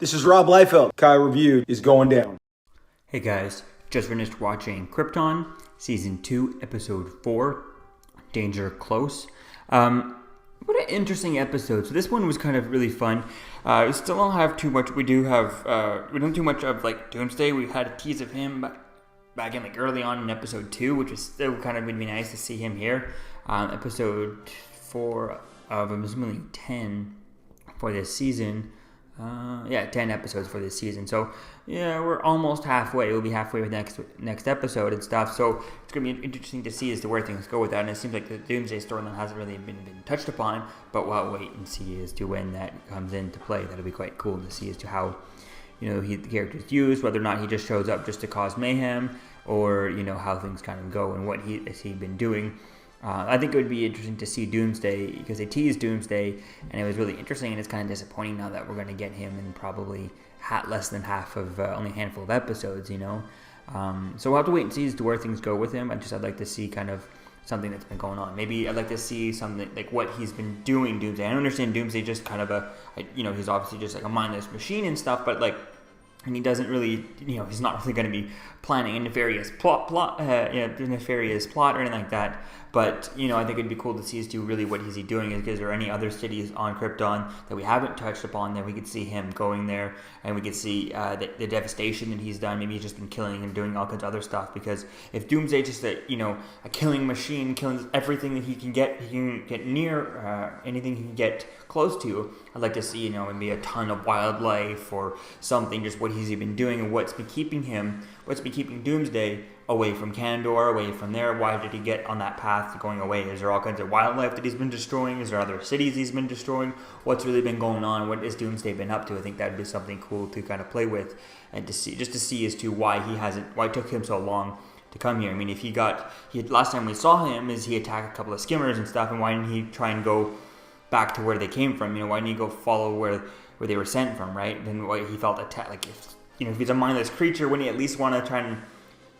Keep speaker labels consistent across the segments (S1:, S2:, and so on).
S1: This is Rob Liefeld. Kai Review is going down.
S2: Hey guys, just finished watching Krypton, Season 2, Episode 4, Danger Close. What an interesting episode. So this one was kind of really fun. We still don't have too much. We don't have too much of like Doomsday. We had a tease of him back in like early on in Episode 2, which was still kind of would be nice to see him here. Episode 4 of, I'm assuming 10 for this season. 10 episodes for this season. So, yeah, we're almost halfway. We'll be halfway with next episode and stuff. So, it's going to be interesting to see as to where things go with that. And it seems like the Doomsday storyline hasn't really been touched upon. But we'll wait and see as to when that comes into play. That'll be quite cool to see as to how, the character's used, whether or not he just shows up just to cause mayhem, or, how things kind of go and what has he been doing. I think it would be interesting to see Doomsday, because they teased Doomsday and it was really interesting, and it's kind of disappointing now that we're going to get him in probably less than half of only a handful of episodes, So we'll have to wait and see as to where things go with him. I'd like to see kind of something that's been going on. Maybe I'd like to see something like what he's been doing Doomsday. I understand Doomsday just kind of he's obviously just like a mindless machine and stuff, but and he doesn't really, he's not really going to be planning a nefarious plot or anything like that. But, I think it'd be cool to see as to really what is he doing. Is there any other cities on Krypton that we haven't touched upon that we could see him going there, and we could see the devastation that he's done. Maybe he's just been killing and doing all kinds of other stuff. Because if Doomsday just a killing machine, killing everything that he can get near, anything he can get close to, I'd like to see, maybe a ton of wildlife or something, just what he's been doing and what's been keeping Doomsday away from Kandor, away from there. Why did he get on that path to going away? Is there all kinds of wildlife that he's been destroying? Is there other cities he's been destroying? What's really been going on? What has Doomsday been up to? I think that'd be something cool to kind of play with and to see as to why it took him so long to come here. I mean, last time we saw him is he attacked a couple of skimmers and stuff, and why didn't he try and go back to where they came from? Why didn't he go follow where they were sent from, right? Then why he felt attacked, if he's a mindless creature, wouldn't he at least want to try and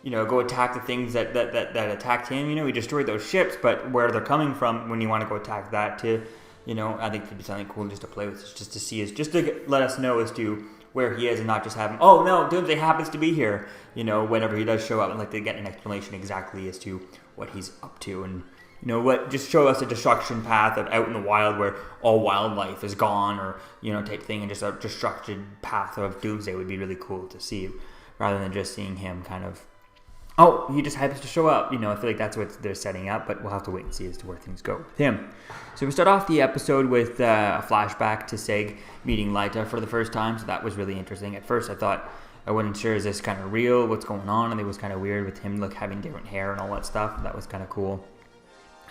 S2: go attack the things that attacked him? He destroyed those ships, but where they're coming from, when you want to go attack that too, I think it'd be something cool just to play with, just to see, just to let us know as to where he is, and not just have him, oh no, Doomsday happens to be here, whenever he does show up. I'd like to get an explanation exactly as to what he's up to, and just show us a destruction path of out in the wild where all wildlife is gone, or type thing, and just a destruction path of Doomsday would be really cool to see, rather than just seeing him kind of, oh, he just happens to show up. I feel like that's what they're setting up, but we'll have to wait and see as to where things go with him. So we start off the episode with a flashback to Seg meeting Lyta for the first time, so that was really interesting. At first I wasn't sure, is this kind of real? What's going on? And it was kind of weird with him having different hair and all that stuff. That was kind of cool,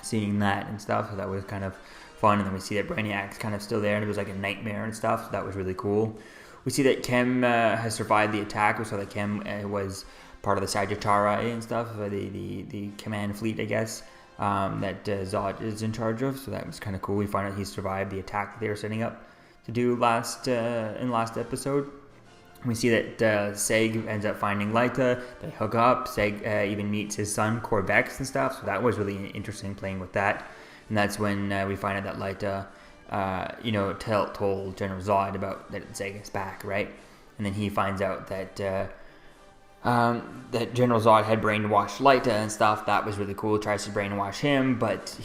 S2: seeing that and stuff, so that was kind of fun. And then we see that Brainiac's kind of still there, and it was like a nightmare and stuff, so that was really cool. We see that Kem has survived the attack. We saw that Kem was part of the Sagittari and stuff, the command fleet, I guess, that Zod is in charge of. So that was kind of cool. We find out he survived the attack that they were setting up to do in last episode. We see that Seg ends up finding Lyta. They hook up. Seg even meets his son Corvex and stuff. So that was really interesting playing with that. And that's when we find out that Lyta, told General Zod about that Seg is back, right? And then he finds out that General Zod had brainwashed Lyta and stuff. That was really cool. Tries to brainwash him, but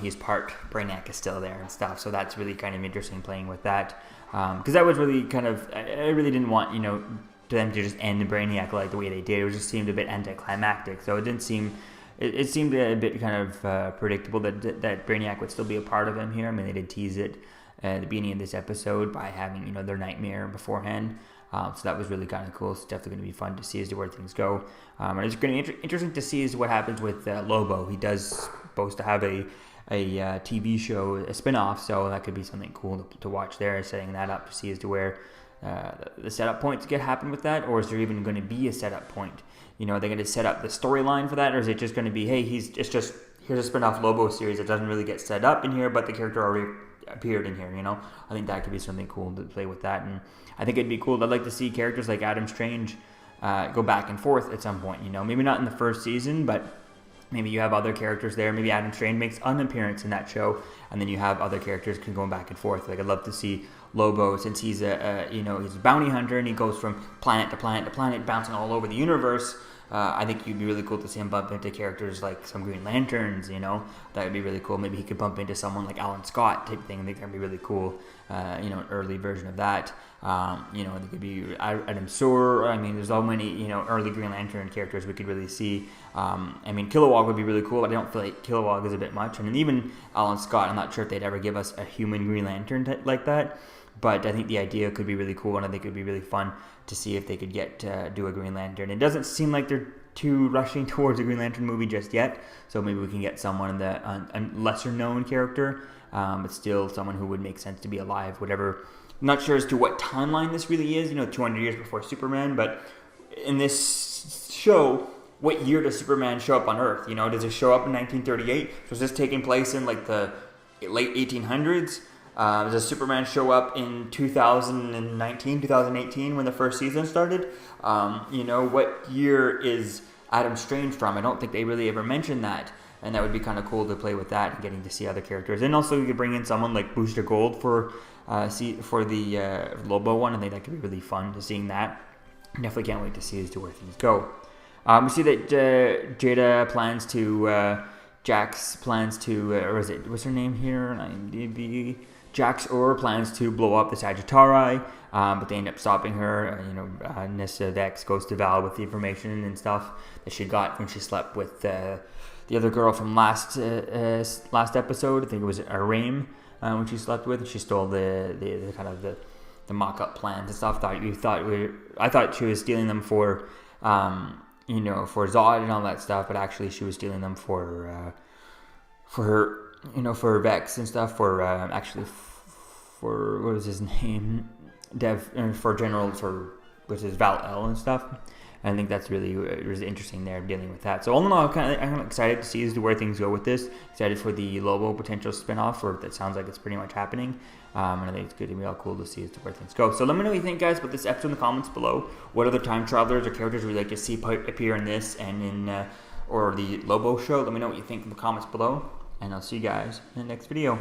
S2: he's part Brainiac is still there and stuff. So that's really kind of interesting playing with that, because that was really kind of, I really didn't want them to just end Brainiac like the way they did. It just seemed a bit anticlimactic. So it didn't seem. It seemed a bit kind of predictable that Brainiac would still be a part of him here. I mean, they did tease it at the beginning of this episode by having their nightmare beforehand. So that was really kind of cool. It's definitely going to be fun to see as to where things go. And it's going to be interesting to see as to what happens with Lobo. He does supposed to have a TV show, a spin-off, so that could be something cool to watch there, setting that up to see as to where the setup points happen with that, or is there even going to be a setup point? Are they going to set up the storyline for that, or is it just going to be, hey, here's a spin-off Lobo series that doesn't really get set up in here, but the character already appeared in here, I think that could be something cool to play with that, and I think it'd be cool. I'd like to see characters like Adam Strange go back and forth at some point, maybe not in the first season, but maybe you have other characters there. Maybe Adam Strange makes an appearance in that show, and then you have other characters can go back and forth. Like I'd love to see Lobo, since he's he's a bounty hunter and he goes from planet to planet to planet, bouncing all over the universe. I think it'd be really cool to see him bump into characters like some Green Lanterns, that would be really cool. Maybe he could bump into someone like Alan Scott type thing. I think that'd be really cool, an early version of that. I think it could be Adam Sur. I mean, there's so many, early Green Lantern characters we could really see. Kilowog would be really cool, but I don't feel like Kilowog is a bit much. And even Alan Scott, I'm not sure if they'd ever give us a human Green Lantern like that. But I think the idea could be really cool, and I think it would be really fun to see if they could do a Green Lantern. It doesn't seem like they're too rushing towards a Green Lantern movie just yet, so maybe we can get someone that a lesser-known character, but still someone who would make sense to be alive, whatever. I'm not sure as to what timeline this really is, 200 years before Superman, but in this show, what year does Superman show up on Earth? Does it show up in 1938? So is this taking place in, like, the late 1800s? Does Superman show up in 2019, 2018 when the first season started? What year is Adam Strange from? I don't think they really ever mentioned that. And that would be kind of cool to play with that and getting to see other characters. And also you could bring in someone like Booster Gold for the Lobo one. I think that could be really fun to seeing that. Definitely can't wait to see as to where things go. We see that Jada plans to... Jax plans to... what's her name here? IMDb... Jax-Ur plans to blow up the Sagittari, but they end up stopping her. Nyssa Vex goes to Val with the information and stuff that she got when she slept with the other girl from last episode. I think it was Aram when she slept with. She stole the kind of the mock-up plans and stuff. I thought she was stealing them for for Zod and all that stuff, but actually she was stealing them for her. For Vex and stuff, for what was his name, for General, which is Val-El and stuff. And I think that's really interesting there, dealing with that. So all in all, I'm kind of excited to see as to where things go with this. Excited for the Lobo potential spinoff, or that sounds like it's pretty much happening. And I think it's going to be all cool to see as to where things go. So let me know what you think, guys, about this episode in the comments below. What other time travelers or characters would you like to see appear in this and in or the Lobo show? Let me know what you think in the comments below. And I'll see you guys in the next video.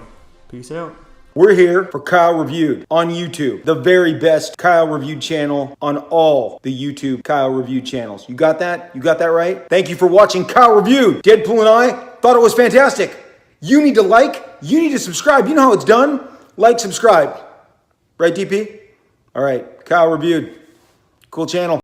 S2: Peace out.
S1: We're here for Kyle Reviewed on YouTube, the very best Kyle Reviewed channel on all the YouTube Kyle Reviewed channels. You got that? You got that right? Thank you for watching Kyle Reviewed. Deadpool and I thought it was fantastic. You need to like, you need to subscribe. You know how it's done. Like, subscribe. Right, DP? All right, Kyle Reviewed. Cool channel.